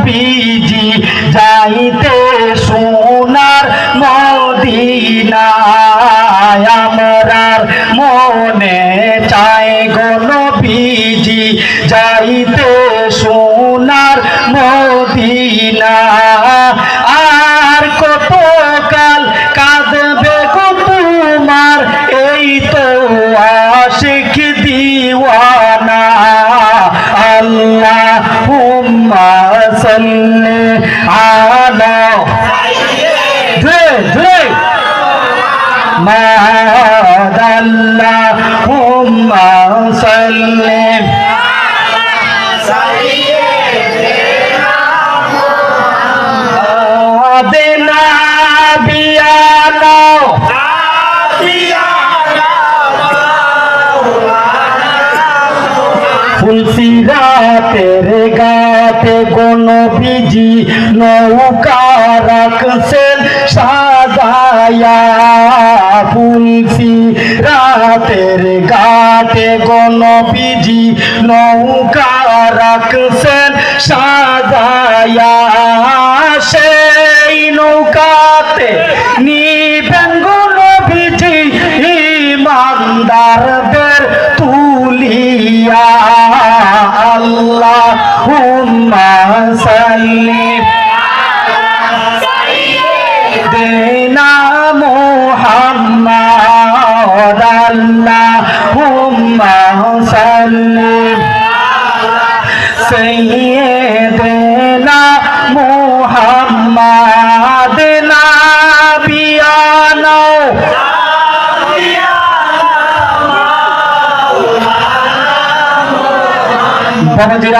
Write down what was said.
নবীজি যাইতে সোনার মদিনায় আমরার মনে চায় গো নবীজি যাইতে সোনার মদিনা আর কতকাল কাঁদবে গো তোমার এই তো আশিক দিওয়ানা আল্লাহুম্মা সাল্লি আলা আল্লাহুম্মা সাল্লি ফুলসিরাতের ঘাটে গো নবীজি নৌকা রাখছেন সাজায়া ফুলসিরাতের ঘাটে গো নবীজি নৌকা রাখছেন সাজায়া সেই নৌকাতে নিবেন গো নবীজি ইমানদারদের তুলিয়া আল্লাহুম্মা সাল্লি দেনা মুহাম্মদ আল্লাহুম্মা সাল্লি সাইয়্যিদিনা মুহাম্মদ নাবিয়ানা বাবাজিরা